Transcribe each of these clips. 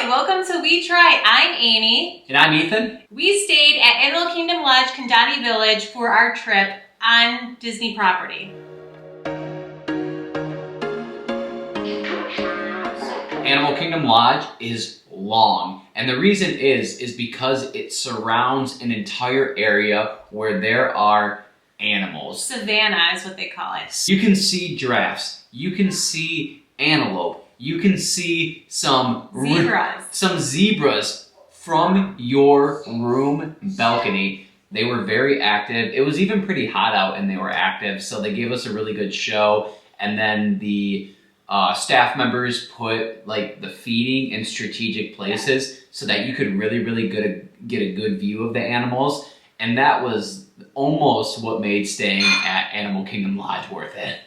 Hi, welcome to We Try. I'm Amy. And I'm Ethan. We stayed at Animal Kingdom Lodge, Kidani Village for our trip on Disney property. Animal Kingdom Lodge is long, and the reason is because it surrounds an entire area where there are animals. Savannah is what they call it. You can see giraffes, you can see antelope, you can see some zebras from your room balcony. They were very active. It was even pretty hot out and they were active, so they gave us a really good show. And then the staff members put like the feeding in strategic places so that you could really get a good view of the animals. And that was almost what made staying at Animal Kingdom Lodge worth it.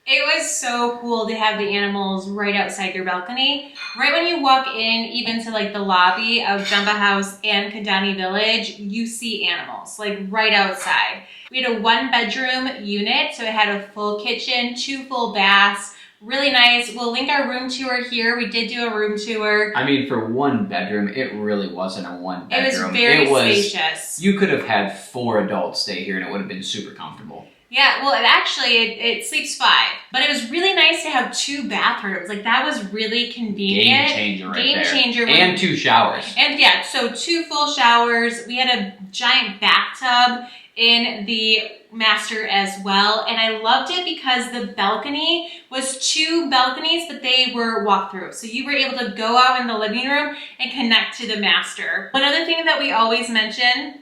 It was so cool to have the animals right outside your balcony. Right when you walk in, even to like the lobby of Jumbo House and Kidani Village, you see animals like right outside. We had a 1-bedroom unit, so it had a full kitchen, 2 full baths. Really nice. We'll link our room tour here. We did do a room tour. I mean, for 1 bedroom, it really wasn't a 1 bedroom. It was very spacious. You could have had 4 adults stay here and it would have been super comfortable. Yeah, well, it sleeps 5. But it was really nice to have 2 bathrooms. Like, that was really convenient. Game changer right there. Game changer. And 2 showers. And yeah, so 2 full showers. We had a giant bathtub in the master as well. And I loved it because the balcony was 2 balconies, but they were walk-through. So you were able to go out in the living room and connect to the master. One other thing that we always mention,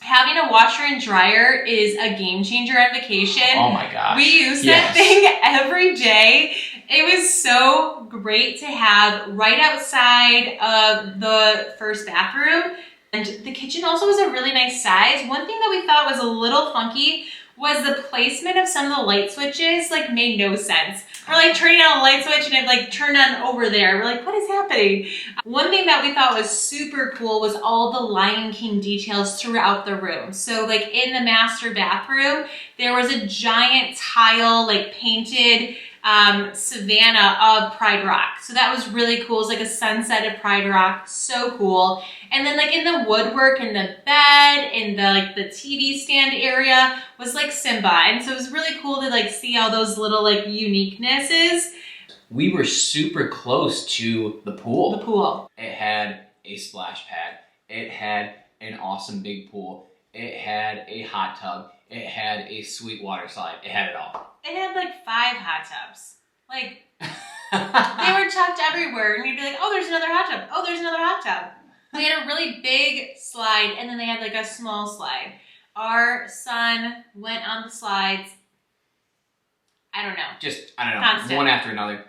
having a washer and dryer is a game changer on vacation. Oh my gosh. We use that thing every day. It was so great to have right outside of the first bathroom. And the kitchen also was a really nice size. One thing that we thought was a little funky was the placement of some of the light switches, like made no sense. We're like turning on a light switch and it like turned on over there. We're like, what is happening? One thing that we thought was super cool was all the Lion King details throughout the room. So like in the master bathroom, there was a giant tile, like painted savannah of Pride Rock. So that was really cool. It's like a sunset of Pride Rock. So cool. And then like in the woodwork, in the bed, in the TV stand area was like Simba. And so it was really cool to like see all those little like uniquenesses. We were super close to the pool. The pool. It had a splash pad. It had an awesome big pool. It had a hot tub. It had a sweet water slide. It had it all. It had like 5 hot tubs. Like, they were tucked everywhere. And you'd be like, oh, there's another hot tub. Oh, there's another hot tub. They had a really big slide, and then they had like a small slide. Our son went on the slides. I don't know. Constant. One after another.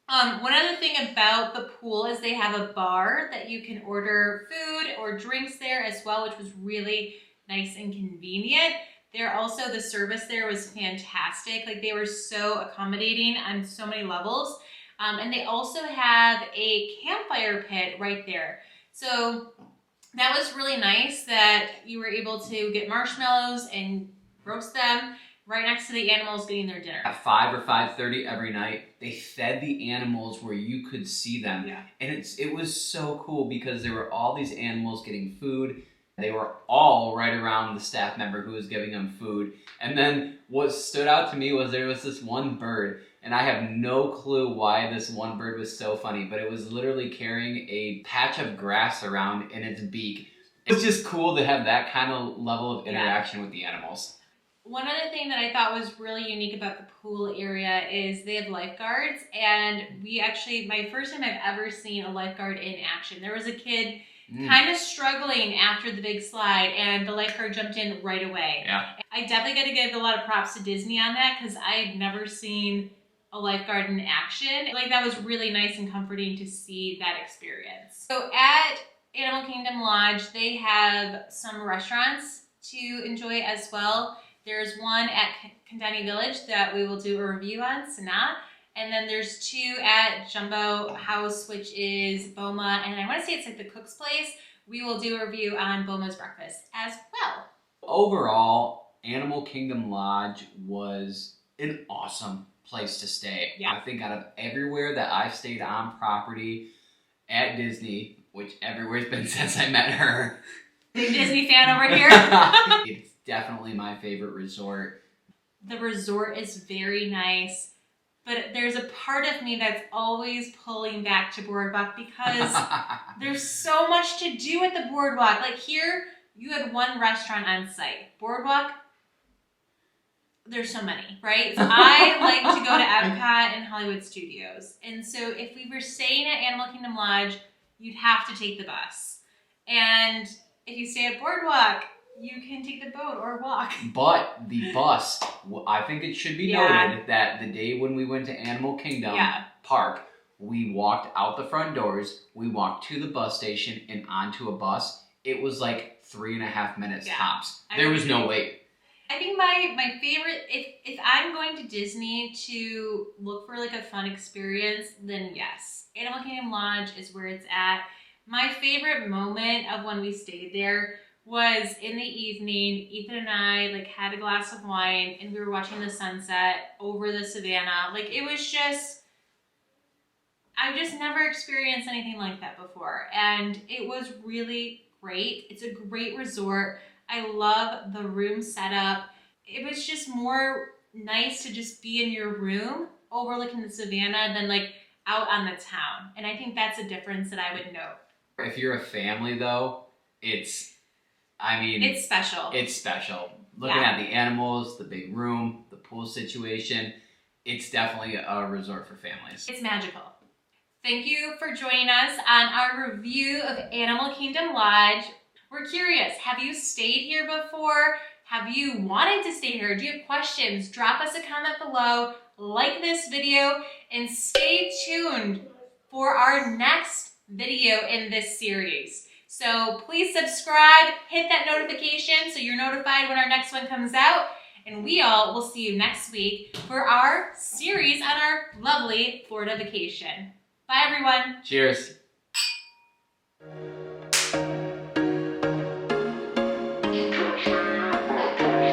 One other thing about the pool is they have a bar that you can order food or drinks there as well, which was really nice and convenient. The service there was fantastic. Like, they were so accommodating on so many levels. And they also have a campfire pit right there. So that was really nice that you were able to get marshmallows and roast them right next to the animals getting their dinner. At 5 or 5:30 every night, they fed the animals where you could see them. Yeah. And it was so cool because there were all these animals getting food. They were all right around the staff member who was giving them food. And then what stood out to me was there was this one bird, and I have no clue why this one bird was so funny, but it was literally carrying a patch of grass around in its beak. It's just cool to have that kind of level of interaction with the animals. One other thing that I thought was really unique about the pool area is they have lifeguards, and my first time I've ever seen a lifeguard in action. There was a kid kind of struggling after the big slide, and the lifeguard jumped in right away. Yeah. I definitely got to give a lot of props to Disney on that, because I had never seen a lifeguard in action. Like, that was really nice and comforting to see that experience. So at Animal Kingdom Lodge, they have some restaurants to enjoy as well. There's one at Kidani Village that we will do a review on, Sanaa. And then there's 2 at Jumbo House, which is Boma. And I want to say it's like the Cook's Place. We will do a review on Boma's breakfast as well. Overall, Animal Kingdom Lodge was an awesome place to stay. Yeah. I think out of everywhere that I've stayed on property, at Disney, which everywhere's been since I met her. Big Disney fan over here. It's definitely my favorite resort. The resort is very nice, but there's a part of me that's always pulling back to Boardwalk because there's so much to do at the Boardwalk. Like here, you had one restaurant on site. Boardwalk, there's so many, right? So I like to go to Epcot and Hollywood Studios. And so if we were staying at Animal Kingdom Lodge, you'd have to take the bus. And if you stay at Boardwalk, you can take the boat or walk. But the bus, I think it should be noted that the day when we went to Animal Kingdom Park, we walked out the front doors, we walked to the bus station and onto a bus. It was like 3.5 minutes tops. There was no wait. I think my favorite, if I'm going to Disney to look for like a fun experience, then yes, Animal Kingdom Lodge is where it's at. My favorite moment of when we stayed there was in the evening. Ethan and I like had a glass of wine and we were watching the sunset over the savannah. Like it was just, I've just never experienced anything like that before. And it was really great. It's a great resort. I love the room setup. It was just more nice to just be in your room overlooking the savannah than like out on the town. And I think that's a difference that I would note. If you're a family though, it's special. It's special. Looking at the animals, the big room, the pool situation, it's definitely a resort for families. It's magical. Thank you for joining us on our review of Animal Kingdom Lodge. We're curious, have you stayed here before? Have you wanted to stay here? Do you have questions? Drop us a comment below, like this video, and stay tuned for our next video in this series. So please subscribe, hit that notification so you're notified when our next one comes out, and we all will see you next week for our series on our lovely Florida vacation. Bye everyone. Cheers.